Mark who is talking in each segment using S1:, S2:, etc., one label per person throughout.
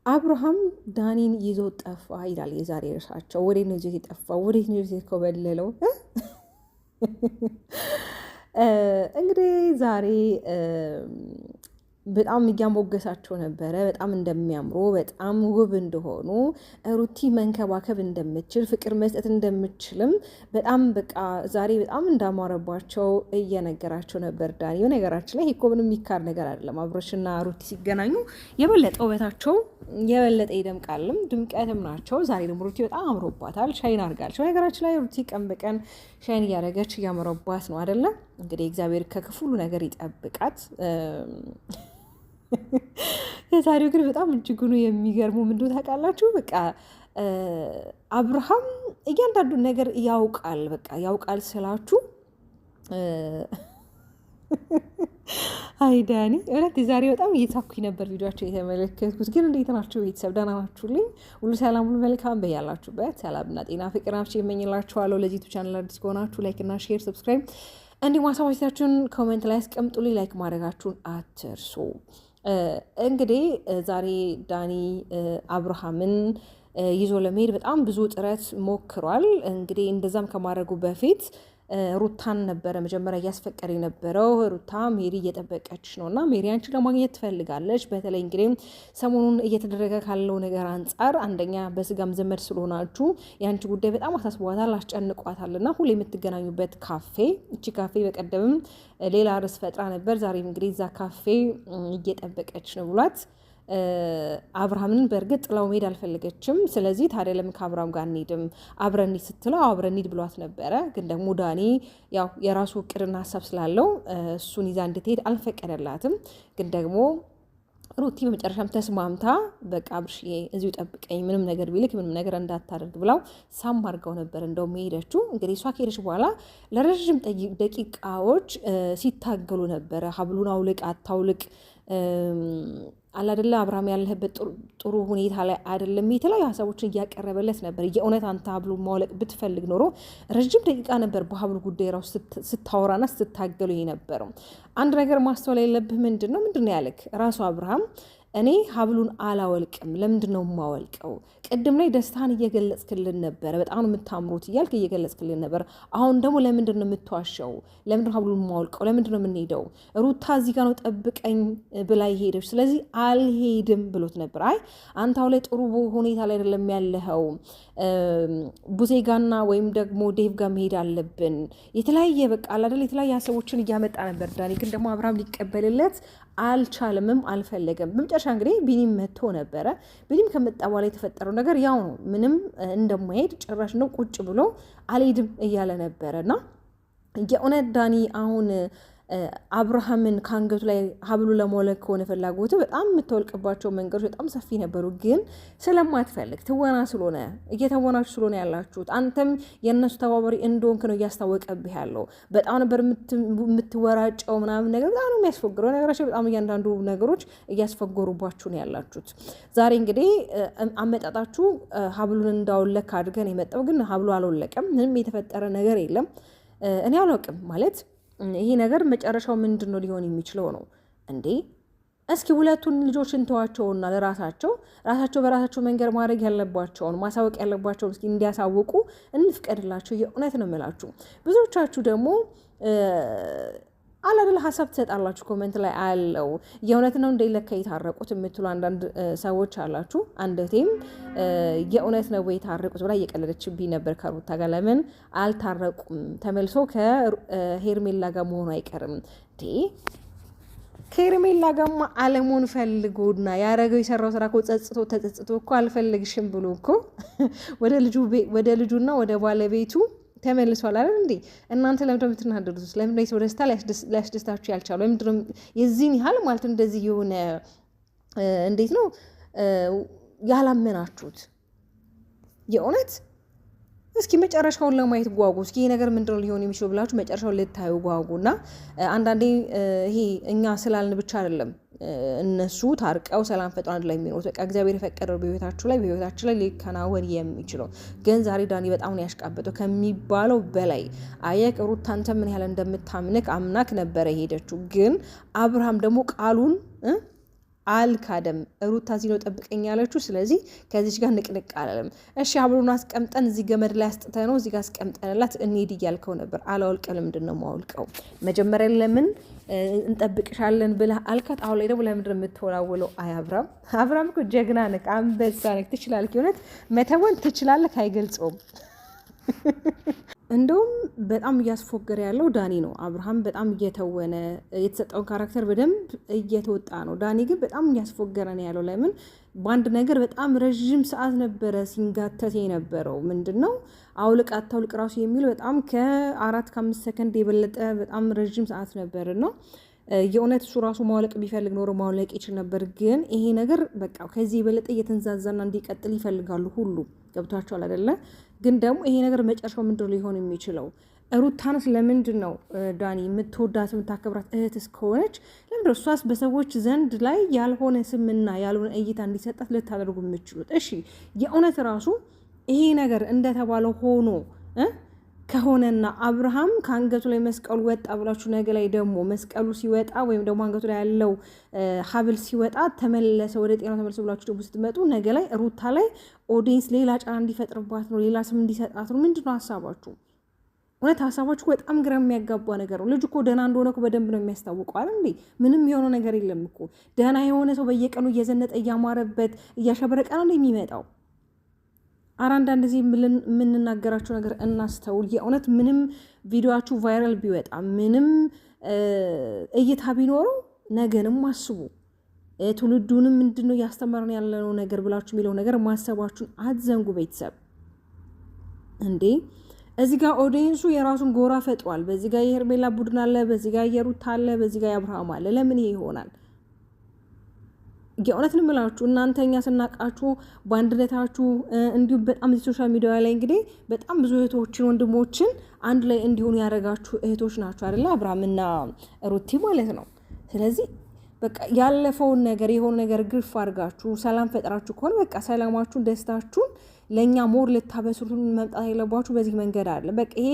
S1: አብርሃም ዳኒን ይዞ ጠፋ ይላል የዛሬ ርዕሳቸው። ወዴት ነው ይዞት የጠፋው? ወዴት ነው ይዞት የኮበለለው? እንግዲህ ዛሬ በጣም እያሞገሳቸው ነበረ። በጣም እንደሚያምሩ፣ በጣም ውብ እንደሆኑ፣ ሩቲ መንከባከብ እንደምችል፣ ፍቅር መስጠት እንደምችልም በጣም በቃ ዛሬ በጣም እንዳማረባቸው እየነገራቸው ነበር ዳኒ። በነገራችን ላይ ይሄ እኮ ምንም የሚካድ ነገር አይደለም። አብርሽና ሩቲ ሲገናኙ የበለጠ ውበታቸው የበለጠ ይደምቃልም ድምቀትም ናቸው። ዛሬ ደግሞ ሩቲ በጣም አምሮባታል፣ ሻይን አድርጋለች። በነገራችን ላይ ሩቲ ቀን በቀን ሻይን እያደረገች እያመረባት ነው አይደለም። እንግዲህ እግዚአብሔር ከክፉሉ ነገር ይጠብቃት። የዛሬው ግን በጣም እጅጉኑ የሚገርሙ ምንድነው ታውቃላችሁ? በቃ አብርሃም እያንዳንዱን ነገር ያውቃል። በቃ ያውቃል ስላችሁ አይ ዳኒ እውነት ዛሬ በጣም እየሳኩኝ ነበር ቪዲዮቸው የተመለከትኩት። ግን እንዴት ናችሁ ቤተሰብ? ደህና ናችሁልኝ? ሁሉ ሰላም ሁሉ መልካም በያላችሁበት ሰላምና ጤና ፍቅር ናችሁ የመኝላችኋለሁ። ለዚህ ዩቲዩብ ቻናል አዲስ ከሆናችሁ ላይክ እና ሼር ሰብስክራይብ እንዲሁም ሀሳቦቻችሁን ኮሜንት ላይ አስቀምጡልኝ። ላይክ ማድረጋችሁን አትርሱ። እንግዲህ ዛሬ ዳኒ አብርሃምን ይዞ ለመሄድ በጣም ብዙ ጥረት ሞክሯል። እንግዲህ እንደዛም ከማድረጉ በፊት ሩታን ነበረ መጀመሪያ እያስፈቀደ የነበረው። ሩታ ሜሪ እየጠበቀች ነው እና ሜሪ አንቺን ለማግኘት ትፈልጋለች። በተለይ እንግዲህ ሰሞኑን እየተደረገ ካለው ነገር አንጻር አንደኛ በስጋም ዘመድ ስለሆናችሁ የአንቺ ጉዳይ በጣም አሳስቧታል፣ አስጨንቋታል እና ሁሌ የምትገናኙበት ካፌ እቺ ካፌ በቀደምም ሌላ ርዕስ ፈጥራ ነበር። ዛሬም እንግዲህ እዛ ካፌ እየጠበቀች ነው ብሏት አብርሃምን በእርግጥ ጥላው መሄድ አልፈለገችም። ስለዚህ ታዲያ ለምን ከአብርሃም ጋር እንሂድም አብረን እንሂድ ስትለው አብረን እንሂድ ብሏት ነበረ። ግን ደግሞ ዳኒ ያው የራሱ እቅድና ሀሳብ ስላለው እሱን ይዛ እንድትሄድ አልፈቀደላትም። ግን ደግሞ ሩቲ በመጨረሻም ተስማምታ በቃ አብርሽዬ እዚሁ ጠብቀኝ፣ ምንም ነገር ቢልክ ምንም ነገር እንዳታደርግ ብላው ሳም አድርገው ነበር እንደውም ሄደችው። እንግዲህ እሷ ከሄደች በኋላ ለረዥም ደቂቃዎች ሲታገሉ ነበረ። ሀብሉን አውልቅ አታውልቅ አላደለ አብርሃም ያለህበት ጥሩ ሁኔታ ላይ አይደለም። የተለያዩ ሀሳቦችን እያቀረበለት ነበር። የእውነት አንተ ሀብሉ ማውለቅ ብትፈልግ ኖሮ ረዥም ደቂቃ ነበር በሀብሉ ጉዳይ ራሱ ስታወራና ስትታገሉ የነበረው። አንድ ነገር ማስተዋል የለብህ ምንድን ነው ያለክ ራሱ አብርሃም እኔ ሀብሉን አላወልቅም። ለምንድን ነው የማወልቀው? ቅድም ላይ ደስታን እየገለጽክልን ነበረ፣ በጣም ነው የምታምሩት እያልክ እየገለጽክልን ነበር። አሁን ደግሞ ለምንድን ነው የምትዋሸው? ለምንድን ነው ሀብሉን የማወልቀው? ለምንድን ነው የምንሄደው? ሩታ እዚህ ጋር ነው ጠብቀኝ ብላ ሄደች፣ ስለዚህ አልሄድም ብሎት ነበር። አይ አንተ አሁን ላይ ጥሩ ሁኔታ ላይ አይደለም ያለኸው፣ ቡዜ ጋና ወይም ደግሞ ዴቭ ጋር መሄድ አለብን። የተለያየ በቃ አላደለ የተለያየ ሀሳቦችን እያመጣ ነበር ዳኒ። ግን ደግሞ አብርሃም ሊቀበልለት አልቻልምም፣ አልፈለገም። በመጨረሻ እንግዲህ ቢኒም መጥቶ ነበረ። ቢኒም ከመጣ በኋላ የተፈጠረው ነገር ያው ነው። ምንም እንደማይሄድ ጭራሽ ነው ቁጭ ብሎ አልሄድም እያለ ነበረ እና የእውነት ዳኒ አሁን አብርሃምን ከአንገቱ ላይ ሀብሉ ለመውለቅ ከሆነ ፍላጎት በጣም የምትወልቅባቸው መንገዶች በጣም ሰፊ ነበሩ። ግን ስለማትፈልግ ትወና ስለሆነ እየተወናችሁ ስለሆነ ያላችሁት አንተም የእነሱ ተባባሪ እንደሆንክ ነው እያስታወቀብህ ያለው። በጣም ነበር የምትወራጨው ምናምን ነገር በጣም ነው የሚያስፈግረው ነገራቸው። በጣም እያንዳንዱ ነገሮች እያስፈገሩባችሁ ነው ያላችሁት። ዛሬ እንግዲህ አመጣጣችሁ ሀብሉን እንዳወለቅ አድርገን የመጣው ግን ሀብሉ አልወለቀም። ምንም የተፈጠረ ነገር የለም። እኔ አላውቅም ማለት ይሄ ነገር መጨረሻው ምንድን ነው ሊሆን የሚችለው ነው እንዴ? እስኪ ሁለቱን ልጆች እንተዋቸውና ራሳቸው በራሳቸው መንገድ ማድረግ ያለባቸውን ማሳወቅ ያለባቸውን እስኪ እንዲያሳውቁ እንፍቀድላቸው። የእውነት ነው የምላችሁ። ብዙዎቻችሁ ደግሞ አላደለ ሀሳብ ትሰጣላችሁ ኮሜንት ላይ አለው። የእውነት ነው እንደ ለካ የታረቁት የምትሉ አንዳንድ ሰዎች አላችሁ። አንደቴም የእውነት ነው የታረቁት ብላ እየቀለደችብኝ ነበር ከሩታ ጋር። ለምን አልታረቁም? ተመልሶ ከሄርሜላ ጋር መሆኑ አይቀርም እንዴ? ከሄርሜላ ጋርማ አለሙን ፈልጎና ያረገው የሰራው ስራ እኮ ተጸጽቶ እኮ አልፈልግሽም ብሎ እኮ ወደ ልጁና ወደ ባለቤቱ ተመልሷል አይደል እንዴ? እናንተ ለምንድነው የምትናደዱት? ለምንድነው የሰው ደስታ ሊያስደስታችሁ ያልቻሉ? ለምንድነው የዚህን ያህል ማለት እንደዚህ የሆነ እንዴት ነው ያላመናችሁት? የእውነት እስኪ መጨረሻውን ለማየት ጓጉ። እስኪ ይሄ ነገር ምንድነው ሊሆን የሚችለው ብላችሁ መጨረሻውን ልታዩ ጓጉና አንዳንዴ ይሄ እኛ ስላልን ብቻ አይደለም እነሱ ታርቀው ሰላም ፈጥረው አንድ ላይ የሚኖሩት። በቃ እግዚአብሔር የፈቀደው በህይወታችን ላይ ሊከናወን የሚችለው። ግን ዛሬ ዳኒ በጣም ነው ያሽቃበጠው ከሚባለው በላይ። አየህ ሩታ አንተ ምን ያህል እንደምታምንክ አምናክ ነበረ ሄደችው። ግን አብርሃም ደግሞ ቃሉን አልካደም። ሩታ እዚህ ነው ጠብቀኝ ያለችው። ስለዚህ ከዚች ጋር ንቅንቅ አላለም። እሺ አብሮን አስቀምጠን እዚህ ገመድ ላይ አስጥተ ነው እዚህ ጋር አስቀምጠንላት እንሂድ እያልከው ነበር። አላወልቀ ለምንድን ነው የማወልቀው? መጀመሪያ ለምን እንጠብቅሻለን ብለህ አልካት። አሁን ላይ ደግሞ ለምንድን ነው የምትወላወለው? አይ አብርሃም እኮ ጀግና ነህ፣ አንበሳ ነህ፣ ትችላለህ። እውነት መተወን ትችላለህ፣ አይገልጸውም። እንደውም በጣም እያስፎገረ ያለው ዳኒ ነው። አብርሃም በጣም እየተወነ የተሰጠውን ካራክተር በደንብ እየተወጣ ነው። ዳኒ ግን በጣም እያስፎገረ ነው ያለው። ለምን በአንድ ነገር በጣም ረዥም ሰዓት ነበረ ሲንጋተት የነበረው። ምንድን ነው አውልቅ አታውልቅ ራሱ የሚል በጣም ከ4-5 ሰከንድ የበለጠ በጣም ረዥም ሰዓት ነበር ነው። የእውነት እሱ ራሱ ማውለቅ ቢፈልግ ኖሮ ማውለቅ ይችል ነበር። ግን ይሄ ነገር በቃ ከዚህ የበለጠ እየተንዛዛና እንዲቀጥል ይፈልጋሉ ሁሉ። ገብቷቸዋል አይደለ? ግን ደግሞ ይሄ ነገር መጨረሻው ምንድን ሊሆን የሚችለው? ሩታንስ ለምንድን ነው ዳኒ የምትወዳት የምታከብራት እህት እስከሆነች ለምንድን እሷስ በሰዎች ዘንድ ላይ ያልሆነ ስምና ያልሆነ እይታ እንዲሰጣት ልታደርጉ የምችሉት? እሺ የእውነት ራሱ ይሄ ነገር እንደተባለው ሆኖ ከሆነና አብርሃም ከአንገቱ ላይ መስቀሉ ወጣ ብላችሁ ነገ ላይ ደግሞ መስቀሉ ሲወጣ ወይም ደግሞ አንገቱ ላይ ያለው ሀብል ሲወጣ ተመለሰ ወደ ጤና ተመለሰ ብላችሁ ደግሞ ስትመጡ ነገ ላይ ሩታ ላይ ኦዲየንስ ሌላ ጫና እንዲፈጥርባት ነው፣ ሌላ ስም እንዲሰጣት ነው። ምንድን ነው ሀሳባችሁ? እውነት ሀሳባችሁ በጣም ግራ የሚያጋባ ነገር ነው። ልጅ እኮ ደህና እንደሆነ እኮ በደንብ ነው የሚያስታውቀው አይደል እንዴ? ምንም የሆነ ነገር የለም እኮ። ደህና የሆነ ሰው በየቀኑ እየዘነጠ እያማረበት እያሸበረቀ ነው የሚመጣው። አንዳንድ ጊዜ የምንናገራቸው ነገር እናስተውል። የእውነት ምንም ቪዲዮችሁ ቫይራል ቢወጣ ምንም እይታ ቢኖረው ነገንም አስቡ። ትውልዱንም ምንድነው እያስተማርን ያለነው ነገር ብላችሁ የሚለው ነገር ማሰባችሁን አትዘንጉ። ቤተሰብ እንዴ እዚህ ጋር ኦዲየንሱ የራሱን ጎራ ፈጥሯል። በዚህ ጋር የሄርሜላ ቡድን አለ፣ በዚህ ጋር የሩታ አለ፣ በዚህ ጋር የአብርሃም አለ። ለምን ይሄ ይሆናል? የእውነት ንምላችሁ እናንተኛ ስናቃችሁ በአንድነታችሁ እንዲሁም በጣም ሶሻል ሚዲያ ላይ እንግዲህ በጣም ብዙ እህቶችን ወንድሞችን አንድ ላይ እንዲሆኑ ያደረጋችሁ እህቶች ናችሁ አይደለ? አብርሃምና ሩቲ ማለት ነው። ስለዚህ በቃ ያለፈውን ነገር የሆነ ነገር ግርፍ አድርጋችሁ ሰላም ፈጥራችሁ ከሆነ በቃ ሰላማችሁን ደስታችሁን ለእኛ ሞር ልታበስሩትን መምጣት የለባችሁ በዚህ መንገድ አለ። በቃ ይሄ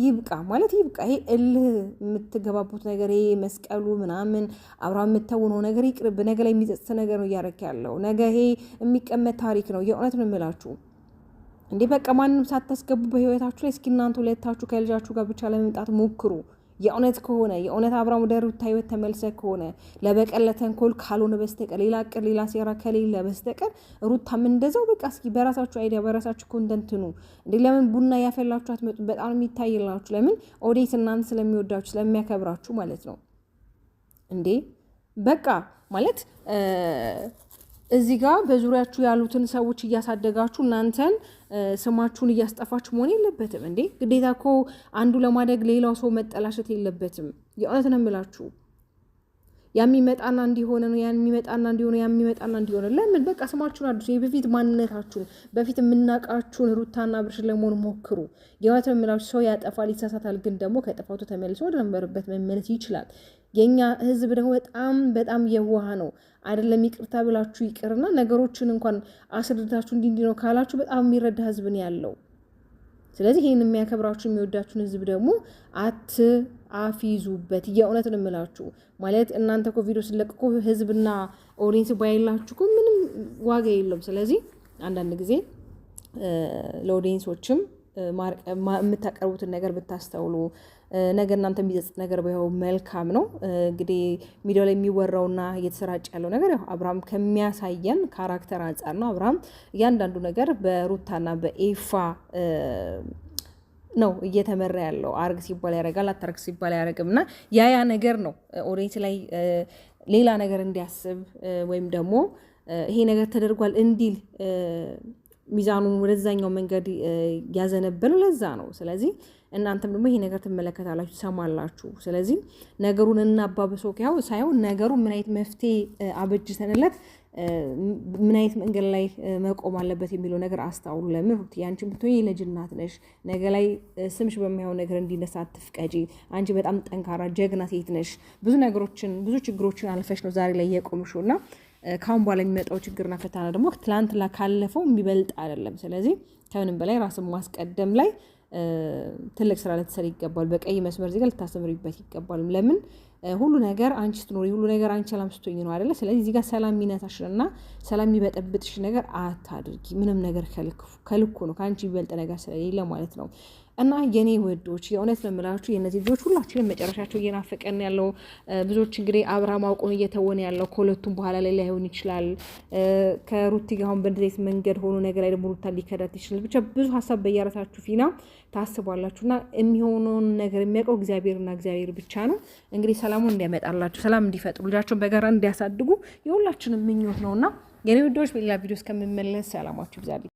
S1: ይብቃ ማለት ይብቃ። ይሄ እልህ የምትገባቡት ነገር ይሄ መስቀሉ ምናምን አብርሃም የምትተውነው ነገር ይቅርብ። ነገ ላይ የሚጸጽት ነገር ነው እያረክ ያለው። ነገ ይሄ የሚቀመጥ ታሪክ ነው። የእውነት ነው የምላችሁ። እንዴ በቃ ማንም ሳታስገቡ በህይወታችሁ ላይ እስኪ እናንተ ሁለታችሁ ከልጃችሁ ጋር ብቻ ለመምጣት ሞክሩ። የእውነት ከሆነ የእውነት አብርሃም ወደ ሩታ ህይወት ተመልሰ ከሆነ ለበቀል ለተንኮል ካልሆነ በስተቀር ሌላ ቅር ሌላ ሴራ ከሌለ በስተቀር ሩታም እንደዛው በቃ እስኪ በራሳችሁ አይዲያ በራሳችሁ ኮንተንት ኑ። እንዴ ለምን ቡና ያፈላችሁ አትመጡ? በጣም የሚታይላችሁ ለምን ኦዲየንስ እናንተ ስለሚወዳችሁ ስለሚያከብራችሁ ማለት ነው። እንዴ በቃ ማለት እዚህ ጋር በዙሪያችሁ ያሉትን ሰዎች እያሳደጋችሁ እናንተን ስማችሁን እያስጠፋችሁ መሆን የለበትም። እንዴ ግዴታ እኮ አንዱ ለማደግ ሌላው ሰው መጠላሸት የለበትም። የእውነት ነው የምላችሁ። የሚመጣና እንዲሆነ ነው የሚመጣና እንዲሆነ የሚመጣና እንዲሆነ ለምን በቃ ስማችሁን አድሱ። በፊት ማንነታችሁን በፊት የምናውቃችሁን ሩታና አብርሽን ለመሆን ሞክሩ። የእውነት ነው የምላችሁ። ሰው ያጠፋል ይሳሳታል፣ ግን ደግሞ ከጥፋቱ ተመልሶ ወደ ነበረበት መመለስ ይችላል። የኛ ህዝብ ደግሞ በጣም በጣም የዋህ ነው አይደለም። ይቅርታ ብላችሁ ይቅርና ነገሮችን እንኳን አስረድታችሁ እንዲህ ነው ካላችሁ በጣም የሚረዳ ህዝብ ነው ያለው። ስለዚህ ይሄን የሚያከብራችሁ የሚወዳችሁን ህዝብ ደግሞ አትአፊዙበት። የእውነት ነው የምላችሁ። ማለት እናንተ እኮ ቪዲዮ ስለቅቆ ህዝብና ኦዲየንስ ባይላችሁ እኮ ምንም ዋጋ የለውም። ስለዚህ አንዳንድ ጊዜ ለኦዲየንሶችም የምታቀርቡትን ነገር ብታስተውሉ ነገር እናንተ የሚጸጽት ነገር ባይሆን መልካም ነው። እንግዲህ ሚዲያው ላይ የሚወራውና እየተሰራጨ ያለው ነገር ያው አብርሃም ከሚያሳየን ካራክተር አንጻር ነው። አብርሃም እያንዳንዱ ነገር በሩታና በኤፋ ነው እየተመራ ያለው። አርግ ሲባል ያደርጋል፣ አታርግ ሲባል አያደርግም። እና ያ ነገር ነው ኦዲየንስ ላይ ሌላ ነገር እንዲያስብ ወይም ደግሞ ይሄ ነገር ተደርጓል እንዲል ሚዛኑን ወደዛኛው መንገድ ያዘነበለው ለዛ ነው። ስለዚህ እናንተም ደግሞ ይሄ ነገር ትመለከታላችሁ፣ ትሰማላችሁ። ስለዚህ ነገሩን እናባብሰው ሳይሆን ነገሩ ምን አይነት መፍትሄ አበጅተንለት ምን አይነት መንገድ ላይ መቆም አለበት የሚለው ነገር አስተውሉ። ለምን አንቺ ብትሆኚ የልጅ እናት ነሽ። ነገ ላይ ስምሽ በማይሆን ነገር እንዲነሳ አትፍቀጂ። አንቺ በጣም ጠንካራ ጀግና ሴት ነሽ። ብዙ ነገሮችን ብዙ ችግሮችን አልፈሽ ነው ዛሬ ላይ የቆምሽው እና ካሁን በኋላ የሚመጣው ችግርና ፈተና ደግሞ ትላንት ካለፈው የሚበልጥ አይደለም። ስለዚህ ከምንም በላይ ራስን ማስቀደም ላይ ትልቅ ስራ ልትሰሪ ይገባል። በቀይ መስመር ዜጋ ልታስተምሪበት ይገባል። ለምን ሁሉ ነገር አንቺ ስትኖሪ ሁሉ ነገር አንቺ ሰላም ስትሆኝ ነው አይደለ? ስለዚህ እዚህ ጋር ሰላም የሚነታሽና ሰላም የሚበጠብጥሽ ነገር አታድርጊ። ምንም ነገር ከልኩ ነው፣ ከአንቺ የሚበልጥ ነገር ስለሌለ ማለት ነው። እና የኔ ወዶች የእውነት ነው የምላችሁ የእነዚህ ልጆች ሁላችንም መጨረሻቸው እየናፈቀን ያለው ብዙዎች እንግዲህ አብርሃም አውቆን እየተወነ ያለው ከሁለቱም በኋላ ላይ ላይሆን ይችላል። ከሩቲ ጋር አሁን በእንደዚህ መንገድ ሆኖ ነገር ላይ ደግሞ ሩታ ሊከዳት ይችላል። ብቻ ብዙ ሀሳብ በየራሳችሁ ፊና ታስባላችሁ እና የሚሆነውን ነገር የሚያውቀው እግዚአብሔርና እግዚአብሔር ብቻ ነው። እንግዲህ ሰላሙን እንዲያመጣላችሁ፣ ሰላም እንዲፈጥሩ፣ ልጃቸውን በጋራ እንዲያሳድጉ የሁላችንም ምኞት ነውና የኔ ወዶች በሌላ ቪዲዮ እስከምመለስ ሰላማችሁ ይብዛልኝ።